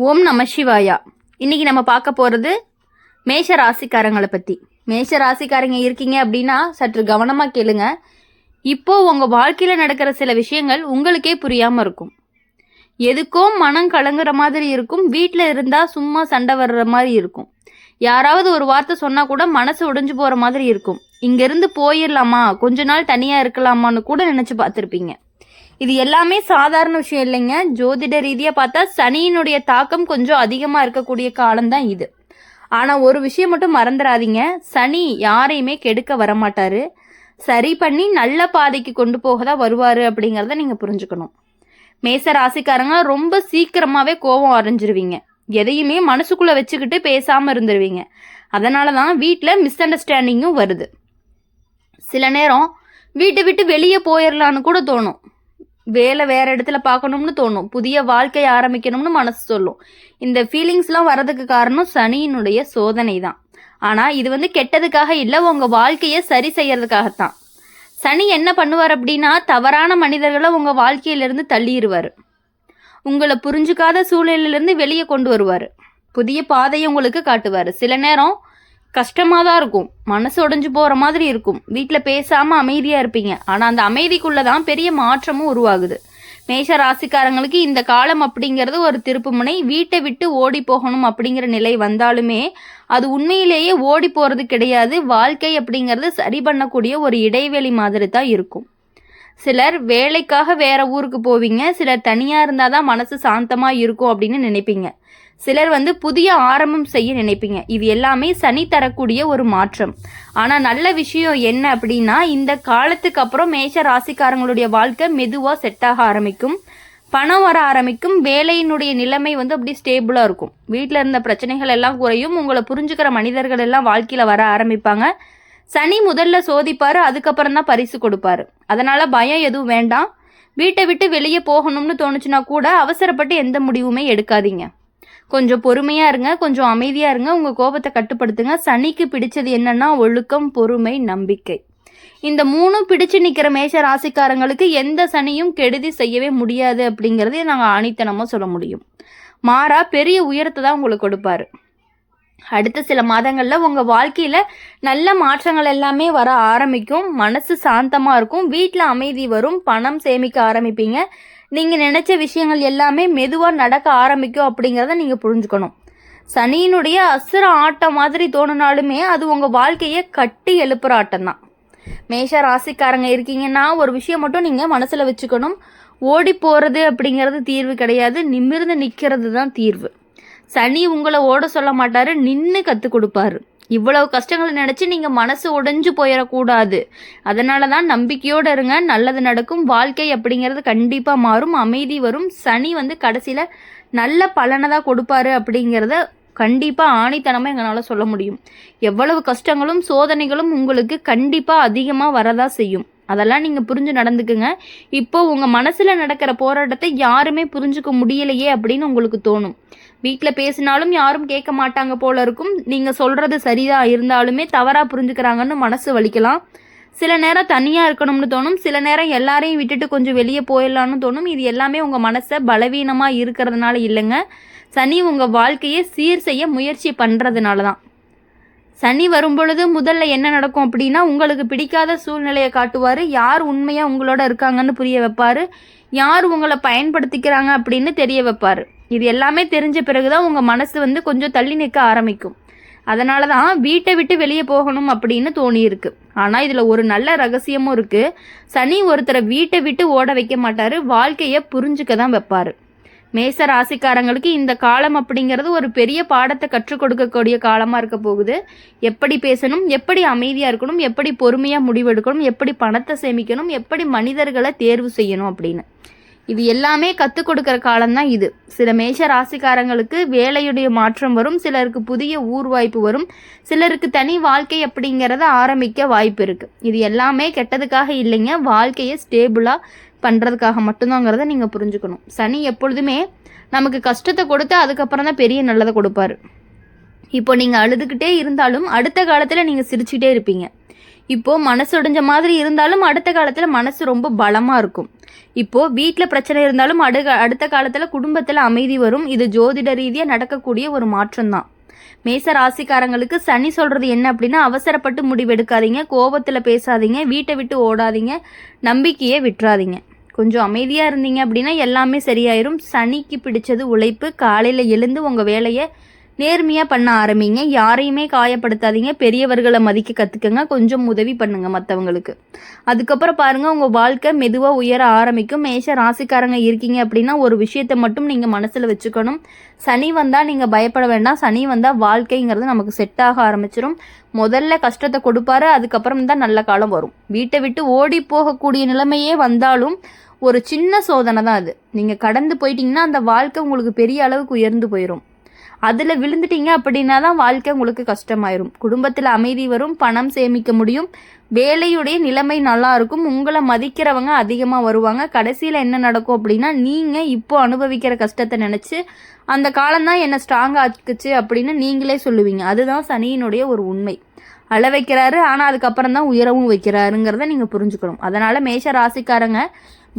ஓம் நம சிவாயா. இன்னைக்கு நம்ம பார்க்க போகிறது மேஷ ராசிக்காரங்களை பற்றி. மேஷ ராசிக்காரங்க இருக்கீங்க அப்படின்னா சற்று கவனமாக கேளுங்க. இப்போ உங்கள் வாழ்க்கையில் நடக்கிற சில விஷயங்கள் உங்களுக்கே புரியாமல் இருக்கும். எதுக்கும் மனம் கலங்குற மாதிரி இருக்கும். வீட்டில் இருந்தால் சும்மா சண்டை வர்ற மாதிரி இருக்கும். யாராவது ஒரு வார்த்தை சொன்னால் கூட மனசு உடைஞ்சு போகிற மாதிரி இருக்கும். இங்கேருந்து போயிடலாமா, கொஞ்ச நாள் தனியாக இருக்கலாமான்னு கூட நினச்சி பார்த்துருப்பீங்க. இது எல்லாமே சாதாரண விஷயம் இல்லைங்க. ஜோதிட ரீதியாக பார்த்தா சனியினுடைய தாக்கம் கொஞ்சம் அதிகமாக இருக்கக்கூடிய காலம்தான் இது. ஆனால் ஒரு விஷயம் மட்டும் மறந்துடாதீங்க, சனி யாரையுமே கெடுக்க வரமாட்டாரு. சரி பண்ணி நல்ல பாதைக்கு கொண்டு போக தான் வருவார் அப்படிங்கிறத நீங்கள் புரிஞ்சுக்கணும். மேச ராசிக்காரங்க ரொம்ப சீக்கிரமாகவே கோபம் அடைஞ்சிருவீங்க. எதையுமே மனசுக்குள்ளே வச்சுக்கிட்டு பேசாமல் இருந்துருவீங்க. அதனால தான் வீட்டில் மிஸ் அண்டர்ஸ்டாண்டிங்கும் வருது. சில நேரம் வீட்டை விட்டு வெளியே போயிடலான்னு கூட தோணும். வேலை வேற இடத்துல பார்க்கணும்னு தோணும். புதிய வாழ்க்கை ஆரம்பிக்கணும்னு மனசு சொல்லும். இந்த ஃபீலிங்ஸ்லாம் வர்றதுக்கு காரணம் சனியினுடைய சோதனை தான். ஆனால் இது கெட்டதுக்காக இல்லை, உங்கள் வாழ்க்கையை சரி செய்யறதுக்காகத்தான். சனி என்ன பண்ணுவார் அப்படின்னா, தவறான மனிதர்களை உங்கள் வாழ்க்கையிலிருந்து தள்ளிடுவார். உங்களை புரிஞ்சுக்காத சூழ்நிலையிலேருந்து வெளியே கொண்டு வருவார். புதிய பாதையை உங்களுக்கு காட்டுவார். சில நேரம் கஷ்டமாக தான் இருக்கும், மனசு உடைஞ்சு போகிற மாதிரி இருக்கும். வீட்டில் பேசாமல் அமைதியாக இருப்பீங்க. ஆனால் அந்த அமைதிக்குள்ளே தான் பெரிய மாற்றமும் உருவாகுது. மேஷ ராசிக்காரங்களுக்கு இந்த காலம் அப்படிங்கிறது ஒரு திருப்புமுனை. வீட்டை விட்டு ஓடி போகணும் அப்படிங்கிற நிலை வந்தாலுமே அது உண்மையிலேயே ஓடி போகிறது கிடையாது. வாழ்க்கை அப்படிங்கிறது சரி பண்ணக்கூடிய ஒரு இடைவெளி மாதிரி தான் இருக்கும். சிலர் வேலைக்காக வேற ஊருக்கு போவீங்க. சிலர் தனியாக இருந்தால் தான் மனசு சாந்தமாக இருக்கும் அப்படின்னு நினைப்பீங்க. சிலர் புதிய ஆரம்பம் செய்ய நினைப்பீங்க. இது எல்லாமே சனி தரக்கூடிய ஒரு மாற்றம். ஆனால் நல்ல விஷயம் என்ன அப்படின்னா, இந்த காலத்துக்கு அப்புறம் மேஷ ராசிக்காரங்களுடைய வாழ்க்கை மெதுவாக செட் ஆக ஆரம்பிக்கும். பணம் வர ஆரம்பிக்கும். வேலையினுடைய நிலைமை அப்படி ஸ்டேபிளாக இருக்கும். வீட்டில் இருந்த பிரச்சனைகள் எல்லாம் குறையும். உங்களை புரிஞ்சுக்கிற மனிதர்கள் எல்லாம் வாழ்க்கையில் வர ஆரம்பிப்பாங்க. சனி முதல்ல சோதிப்பார், அதுக்கப்புறம் தான் பரிசு கொடுப்பாரு. அதனால் பயம் எதுவும் வேண்டாம். வீட்டை விட்டு வெளியே போகணும்னு தோணுச்சுன்னா கூட அவசரப்பட்டு எந்த முடிவுமே எடுக்காதீங்க. கொஞ்சம் பொறுமையாக இருங்க, கொஞ்சம் அமைதியாக இருங்க. உங்கள் கோபத்தை கட்டுப்படுத்துங்க. சனிக்கு பிடிச்சது என்னன்னா ஒழுக்கம், பொறுமை, நம்பிக்கை. இந்த மூணும் பிடிச்சு நிற்கிற மேஷ ராசிக்காரங்களுக்கு எந்த சனியும் கெடுதி செய்யவே முடியாது அப்படிங்கிறதே நாங்கள் ஆணித்தனமாக சொல்ல முடியும். மாறா பெரிய உயரத்தை தான் உங்களுக்கு கொடுப்பாரு. அடுத்த சில மாதங்களில் உங்கள் வாழ்க்கையில் நல்ல மாற்றங்கள் எல்லாமே வர ஆரம்பிக்கும். மனசு சாந்தமாக இருக்கும். வீட்டில் அமைதி வரும். பணம் சேமிக்க ஆரம்பிப்பீங்க. நீங்கள் நினச்ச விஷயங்கள் எல்லாமே மெதுவாக நடக்க ஆரம்பிக்கும் அப்படிங்கிறத நீங்கள் புரிஞ்சுக்கணும். சனியினுடைய அசுர ஆட்டம் மாதிரி தோணுனாலுமே அது உங்கள் வாழ்க்கையை கட்டி எழுப்புற ஆட்டம் தான். மேஷ ராசிக்காரங்க இருக்கீங்கன்னா ஒரு விஷயம் மட்டும் நீங்கள் மனசில் வச்சுக்கணும். ஓடி போகிறது அப்படிங்கிறது தீர்வு கிடையாது. நிமிர்ந்து நிற்கிறது தான் தீர்வு. சனி உங்களை ஓட சொல்ல மாட்டார், நின்று கற்றுக் கொடுப்பாரு. இவ்வளவு கஷ்டங்களை நினச்சி நீங்கள் மனசு உடைஞ்சு போயிடக்கூடாது. அதனால தான் நம்பிக்கையோடு இருங்க. நல்லது நடக்கும். வாழ்க்கை அப்படிங்கிறது கண்டிப்பாக மாறும். அமைதி வரும். சனி கடைசியில் நல்ல பலனை தான் கொடுப்பாரு அப்படிங்கிறத கண்டிப்பாக ஆணித்தனமாக எங்களால் சொல்ல முடியும். எவ்வளவு கஷ்டங்களும் சோதனைகளும் உங்களுக்கு கண்டிப்பாக அதிகமாக வரதான் செய்யும். அதெல்லாம் நீங்கள் புரிஞ்சு நடந்துக்குங்க. இப்போ உங்கள் மனசில் நடக்கிற போராட்டத்தை யாருமே புரிஞ்சுக்க முடியலையே அப்படின்னு உங்களுக்கு தோணும். வீட்டில் பேசினாலும் யாரும் கேட்க மாட்டாங்க போல இருக்கும். நீங்கள் சொல்கிறது சரியாக இருந்தாலுமே தவறாக புரிஞ்சுக்கிறாங்கன்னு மனசு வலிக்கலாம். சில நேரம் தனியாக இருக்கணும்னு தோணும். சில நேரம் எல்லாரையும் விட்டுட்டு கொஞ்சம் வெளியே போயிடலான்னு தோணும். இது எல்லாமே உங்கள் மனசை பலவீனமாக இருக்கிறதுனால இல்லைங்க. சனி உங்கள் வாழ்க்கையை சீர் செய்ய முயற்சி பண்ணுறதுனால தான். சனி வரும் பொழுது முதல்ல என்ன நடக்கும் அப்படின்னா, உங்களுக்கு பிடிக்காத சூழ்நிலையை காட்டுவார். யார் உண்மையாக உங்களோட இருக்காங்கன்னு புரிய வைப்பார். யார் உங்களை பயன்படுத்திக்கிறாங்க அப்படின்னு தெரிய வைப்பார். இது எல்லாமே தெரிஞ்ச பிறகு தான் உங்கள் மனசு கொஞ்சம் தள்ளி நிற்க ஆரம்பிக்கும். அதனால தான் வீட்டை விட்டு வெளியே போகணும் அப்படின்னு தோணியிருக்கு. ஆனால் இதில் ஒரு நல்ல ரகசியமும் இருக்குது. சனி ஒருத்தரை வீட்டை விட்டு ஓட வைக்க மாட்டார், வாழ்க்கையை புரிஞ்சுக்க தான் வைப்பார். மேச ராசிக்காரங்களுக்கு இந்த காலம் அப்படிங்கிறது ஒரு பெரிய பாடத்தை கற்றுக் கொடுக்கக்கூடிய காலமாக இருக்க போகுது. எப்படி பேசணும், எப்படி அமைதியாக இருக்கணும், எப்படி பொறுமையாக முடிவெடுக்கணும், எப்படி பணத்தை சேமிக்கணும், எப்படி மனிதர்களை தேர்வு செய்யணும் அப்படின்னு இது எல்லாமே கற்றுக் கொடுக்குற காலம்தான் இது. சில மேஷ ராசிக்காரங்களுக்கு வேலையுடைய மாற்றம் வரும். சிலருக்கு புதிய ஊர் வாய்ப்பு வரும். சிலருக்கு தனி வாழ்க்கை அப்படிங்கிறத ஆரம்பிக்க வாய்ப்பு இருக்குது. இது எல்லாமே கெட்டதுக்காக இல்லைங்க, வாழ்க்கையை ஸ்டேபிளாக பண்ணுறதுக்காக மட்டும்தாங்கிறத நீங்கள் புரிஞ்சுக்கணும். சனி எப்பொழுதுமே நமக்கு கஷ்டத்தை கொடுத்து அதுக்கப்புறம் தான் பெரிய நல்லதை கொடுப்பாரு. இப்போ நீங்கள் அழுதுகிட்டே இருந்தாலும் அடுத்த காலத்தில் நீங்கள் சிரிச்சுக்கிட்டே இருப்பீங்க. இப்போது மனசு உடைஞ்ச மாதிரி இருந்தாலும் அடுத்த காலத்தில் மனசு ரொம்ப பலமாக இருக்கும். இப்போது வீட்டில் பிரச்சனை இருந்தாலும் அடுத்த காலத்தில் குடும்பத்தில் அமைதி வரும். இது ஜோதிட ரீதியாக நடக்கக்கூடிய ஒரு மாற்றம்தான். மேச ராசிக்காரங்களுக்கு சனி சொல்கிறது என்ன அப்படின்னா, அவசரப்பட்டு முடிவெடுக்காதீங்க, கோபத்தில் பேசாதீங்க, வீட்டை விட்டு ஓடாதீங்க, நம்பிக்கையை விட்டுறாதீங்க. கொஞ்சம் அமைதியாக இருந்தீங்க அப்படின்னா எல்லாமே சரியாயிரும். சனிக்கு பிடிச்சது உழைப்பு. காலையில் எழுந்து உங்கள் வேலையை நேர்மையாக பண்ண ஆரம்பிங்க. யாரையுமே காயப்படுத்தாதீங்க. பெரியவர்களை மதிக்க கற்றுக்கங்க. கொஞ்சம் உதவி பண்ணுங்க மற்றவங்களுக்கு. அதுக்கப்புறம் பாருங்கள், உங்கள் வாழ்க்கை மெதுவாக உயர ஆரம்பிக்கும். மேஷ ராசிக்காரங்க இருக்கீங்க அப்படின்னா ஒரு விஷயத்தை மட்டும் நீங்கள் மனசில் வச்சுக்கணும். சனி வந்தால் நீங்கள் பயப்பட வேண்டாம். சனி வந்தால் வாழ்க்கைங்கிறது நமக்கு செட் ஆக ஆரம்பிச்சிடும். முதல்ல கஷ்டத்தை கொடுப்பாரு, அதுக்கப்புறம் தான் நல்ல காலம் வரும். வீட்டை விட்டு ஓடி போகக்கூடிய நிலைமையே வந்தாலும் ஒரு சின்ன சோதனை தான் அது. நீங்கள் கடந்து போயிட்டீங்கன்னா அந்த வாழ்க்கை உங்களுக்கு பெரிய அளவுக்கு உயர்ந்து போயிடும். அதில் விழுந்துட்டீங்க அப்படின்னா தான் வாழ்க்கை உங்களுக்கு கஷ்டமாயிரும். குடும்பத்தில் அமைதி வரும், பணம் சேமிக்க முடியும், வேலையுடைய நிலைமை நல்லா இருக்கும், உங்களை மதிக்கிறவங்க அதிகமாக வருவாங்க. கடைசியில் என்ன நடக்கும் அப்படின்னா, நீங்கள் இப்போ அனுபவிக்கிற கஷ்டத்தை நினச்சி அந்த காலம்தான் என்னை ஸ்ட்ராங் ஆக்குச்சு அப்படின்னு நீங்களே சொல்லுவீங்க. அதுதான் சனியினுடைய ஒரு உண்மை. அழ வைக்கிறாரு, ஆனால் அதுக்கப்புறம் தான் உயரவும் வைக்கிறாருங்கிறத நீங்கள் புரிஞ்சுக்கணும். அதனால் மேஷ ராசிக்காரங்க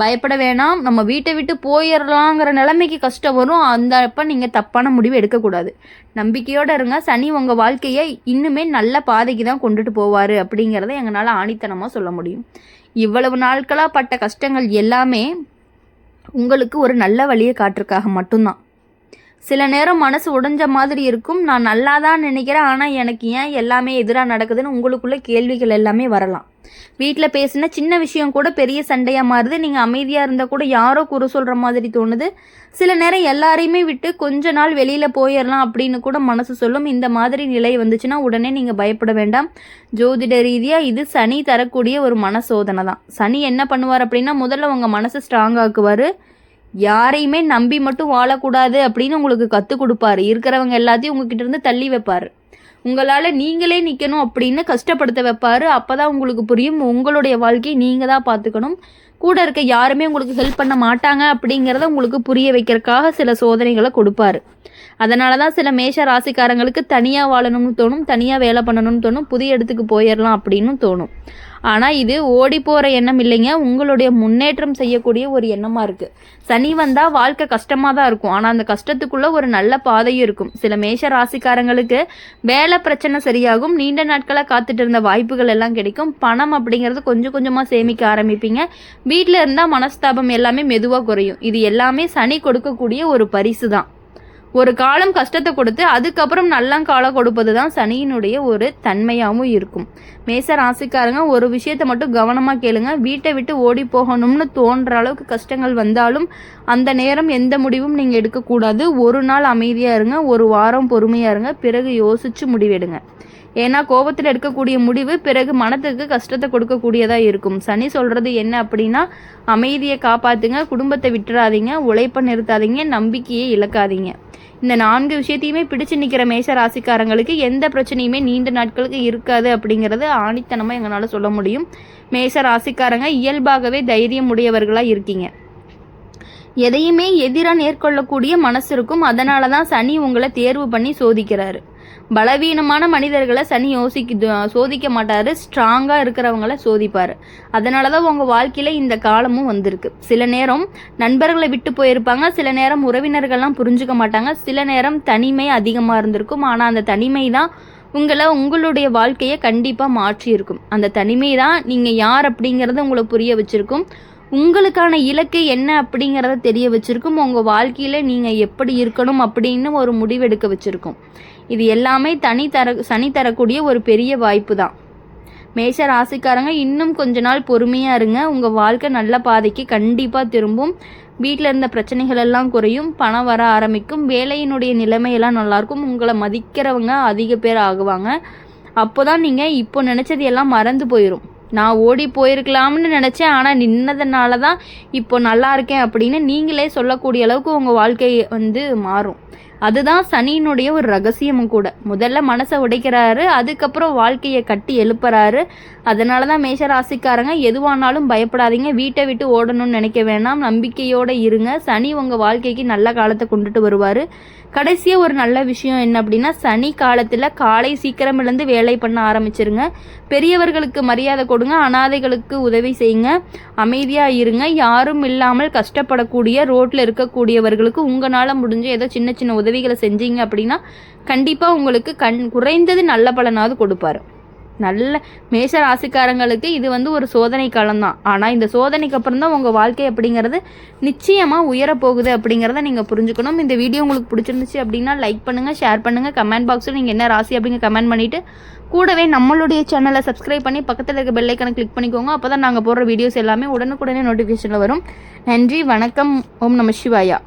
பயப்பட வேணாம். நம்ம வீட்டை விட்டு போயிடலாங்கிற நிலைமைக்கு கஷ்டம் வரும். அந்த அப்போ நீங்கள் தப்பான முடிவு எடுக்கக்கூடாது. நம்பிக்கையோடு இருங்க. சனி உங்கள் வாழ்க்கையை இன்னுமே நல்ல பாதைக்கு தான் கொண்டுட்டு போவார் அப்படிங்கிறத எங்களால் ஆணித்தனமாக சொல்ல முடியும். இவ்வளவு நாட்களாக பட்ட கஷ்டங்கள் எல்லாமே உங்களுக்கு ஒரு நல்ல வழியை காட்டுறதுக்காக மட்டும்தான். சில நேரம் மனசு உடைஞ்ச மாதிரி இருக்கும். நான் நல்லா தான் நினைக்கிறேன், ஆனால் எனக்கு ஏன் எல்லாமே எதிராக நடக்குதுன்னு உங்களுக்குள்ள கேள்விகள் எல்லாமே வரலாம். வீட்டில் பேசின சின்ன விஷயம் கூட பெரிய சண்டையாக மாறுது. நீங்கள் அமைதியாக இருந்தால் கூட யாரோ குறை சொல்கிற மாதிரி தோணுது. சில நேரம் எல்லாரையுமே விட்டு கொஞ்ச நாள் வெளியில் போயிடலாம் அப்படின்னு கூட மனசு சொல்லும். இந்த மாதிரி நிலை வந்துச்சுன்னா உடனே நீங்கள் பயப்பட வேண்டாம். ஜோதிட ரீதியாக இது சனி தரக்கூடிய ஒரு மன சோதனை தான். சனி என்ன பண்ணுவார் அப்படின்னா, முதல்ல உங்கள் மனசை ஸ்ட்ராங் ஆக்குவார். யாரையுமே நம்பி மட்டும் வாழக்கூடாது அப்படின்னு உங்களுக்கு கற்றுக் கொடுப்பாரு. இருக்கிறவங்க எல்லாத்தையும் உங்ககிட்ட இருந்து தள்ளி வைப்பார். உங்களால் நீங்களே நிற்கணும் அப்படின்னு கஷ்டப்படுத்த வைப்பார். அப்போ தான் உங்களுக்கு புரியும், உங்களுடைய வாழ்க்கையை நீங்கள் தான் பார்த்துக்கணும். கூட இருக்க யாருமே உங்களுக்கு ஹெல்ப் பண்ண மாட்டாங்க அப்படிங்கிறத உங்களுக்கு புரிய வைக்கிறதுக்காக சில சோதனைகளை கொடுப்பாரு. அதனால தான் சில மேஷ ராசிக்காரங்களுக்கு தனியாக வாழணும்னு தோணும், தனியாக வேலை பண்ணணும்னு தோணும், புதிய இடத்துக்கு போயிடலாம் அப்படின்னு தோணும். ஆனால் இது ஓடி போகிற எண்ணம் இல்லைங்க, உங்களுடைய முன்னேற்றம் செய்யக்கூடிய ஒரு எண்ணமாக இருக்குது. சனி வந்தால் வாழ்க்கை கஷ்டமாக தான் இருக்கும், ஆனால் அந்த கஷ்டத்துக்குள்ளே ஒரு நல்ல பாதையும் இருக்கும். சில மேஷ ராசிக்காரங்களுக்கு வேலை பிரச்சனை சரியாகும். நீண்ட நாட்களாக காத்துட்டு இருந்த வாய்ப்புகள் எல்லாம் கிடைக்கும். பணம் அப்படிங்கிறது கொஞ்சம் கொஞ்சமாக சேமிக்க ஆரம்பிப்பீங்க. வீட்டில் இருந்தால் மனஸ்தாபம் எல்லாமே மெதுவாக குறையும். இது எல்லாமே சனி கொடுக்கக்கூடிய ஒரு பரிசு தான். ஒரு காலம் கஷ்டத்தை கொடுத்து அதுக்கப்புறம் நல்ல காலம் கொடுப்பது தான் சனியினுடைய ஒரு தன்மையாகவும் இருக்கும். மேச ராசிக்காரங்க ஒரு விஷயத்தை மட்டும் கவனமாக கேளுங்க. வீட்டை விட்டு ஓடி போகணும்னு தோன்ற அளவுக்கு கஷ்டங்கள் வந்தாலும் அந்த நேரம் எந்த முடிவும் நீங்கள் எடுக்கக்கூடாது. ஒரு நாள் அமைதியாக இருங்க, ஒரு வாரம் பொறுமையாக இருங்க, பிறகு யோசித்து முடிவெடுங்க. ஏன்னா கோபத்தில் எடுக்கக்கூடிய முடிவு பிறகு மனத்துக்கு கஷ்டத்தை கொடுக்கக்கூடியதாக இருக்கும். சனி சொல்கிறது என்ன அப்படின்னா, அமைதியை காப்பாற்றுங்க, குடும்பத்தை விட்டுறாதீங்க, உழைப்பை நிறுத்தாதீங்க, நம்பிக்கையை இழக்காதீங்க. இந்த 4 விஷயத்தையுமே பிடிச்சு நிற்கிற மேஷ ராசிக்காரங்களுக்கு எந்த பிரச்சனையுமே நீண்ட நாட்களுக்கு இருக்காது அப்படிங்கிறது ஆணித்தனமாக எங்களால் சொல்ல முடியும். மேஷ ராசிக்காரங்க இயல்பாகவே தைரியம் உடையவர்களாக இருக்கீங்க. எதையுமே எதிராக நேர்கொள்ளக்கூடிய மனசு இருக்கும். அதனால தான் சனி உங்களை தேர்வு பண்ணி சோதிக்கிறாரு. பலவீனமான மனிதர்களை சனி சோதிக்க மாட்டார், ஸ்ட்ராங்காக இருக்கிறவங்கள சோதிப்பார். அதனால தான் உங்கள் வாழ்க்கையில் இந்த காலமும் வந்திருக்கு. சில நேரம் நண்பர்களை விட்டு போயிருப்பாங்க, சில நேரம் உறவினர்கள்லாம் புரிஞ்சுக்க மாட்டாங்க, சில நேரம் தனிமை அதிகமாக இருந்திருக்கும். ஆனால் அந்த தனிமை தான் உங்களுடைய வாழ்க்கையை கண்டிப்பாக மாற்றியிருக்கும். அந்த தனிமை தான் நீங்கள் யார் அப்படிங்கிறத உங்களை புரிய வச்சுருக்கும். உங்களுக்கான இலக்கு என்ன அப்படிங்கிறத தெரிய வச்சுருக்கும். உங்கள் வாழ்க்கையில் நீங்கள் எப்படி இருக்கணும் அப்படின்னு ஒரு முடிவெடுக்க வச்சுருக்கும். இது எல்லாமே சனி தரக்கூடிய ஒரு பெரிய வாய்ப்பு தான். மேஷ ராசிக்காரங்க இன்னும் கொஞ்ச நாள் பொறுமையாக இருங்க. உங்கள் வாழ்க்கை நல்ல பாதைக்கு கண்டிப்பாக திரும்பும். வீட்டில் இருந்த பிரச்சனைகள் எல்லாம் குறையும், பணம் வர ஆரம்பிக்கும், வேலையினுடைய நிலைமையெல்லாம் நல்லாயிருக்கும், உங்களை மதிக்கிறவங்க அதிக பேர் ஆகுவாங்க. அப்போ தான் நீங்கள் இப்போ நினச்சது எல்லாம் மறந்து போயிடும். நான் ஓடி போயிருக்கலாம்னு நினச்சேன், ஆனால் நின்னதுனால தான் இப்போ நல்லா இருக்கேன் அப்படின்னு நீங்களே சொல்லக்கூடிய அளவுக்கு உங்கள் வாழ்க்கை மாறும். அதுதான் சனியினுடைய ஒரு ரகசியமும் கூட. முதல்ல மனசை உடைக்கிறாரு, அதுக்கப்புறம் வாழ்க்கையை கட்டி எழுப்புறாரு. அதனால தான் மேஷ ராசிக்காரங்க எதுவானாலும் பயப்படாதீங்க, வீட்டை விட்டு ஓடணும்னு நினைக்க வேணாம், நம்பிக்கையோடு இருங்க. சனி உங்கள் வாழ்க்கைக்கு நல்ல காலத்தை கொண்டுட்டு வருவார். கடைசியாக ஒரு நல்ல விஷயம் என்ன அப்படின்னா, சனி காலத்தில் காலை சீக்கிரம் எழுந்து வேலை பண்ண ஆரம்பிச்சிருங்க. பெரியவர்களுக்கு மரியாதை கொடுங்க, அனாதைகளுக்கு உதவி செய்யுங்க, அமைதியாக இருங்க. யாரும் இல்லாமல் கஷ்டப்படக்கூடிய ரோட்டில் இருக்கக்கூடியவர்களுக்கு உங்களால் முடிஞ்ச ஏதோ சின்ன சின்ன உதவிகளை செஞ்சீங்க அப்படின்னா கண்டிப்பாக உங்களுக்கு குறைந்தது நல்ல பலனாவது கொடுப்பாரு. நல்ல மேஷ ராசிக்காரங்களுக்கு இது ஒரு சோதனை காலம்தான். ஆனால் இந்த சோதனைக்கு அப்புறம் தான் உங்கள் வாழ்க்கை அப்படிங்கிறது நிச்சயமாக உயரப்போகுது அப்படிங்கிறத நீங்கள் புரிஞ்சுக்கணும். இந்த வீடியோ உங்களுக்கு பிடிச்சிருந்துச்சு அப்படின்னா லைக் பண்ணுங்கள், ஷேர் பண்ணுங்கள், கமெண்ட் பாக்ஸில் நீங்கள் என்ன ராசி அப்படிங்க கமெண்ட் பண்ணிவிட்டு கூடவே நம்மளுடைய சேனலை சப்ஸ்கிரைப் பண்ணி பக்கத்தில் இருக்க பெல் ஐக்கனை கிளிக் பண்ணிக்கோங்க. அப்போ தான் நாங்கள் போடுற வீடியோஸ் எல்லாமே உடனுக்குடனே நோட்டிஃபிகேஷனில் வரும். நன்றி, வணக்கம், ஓம் நம சிவாயா.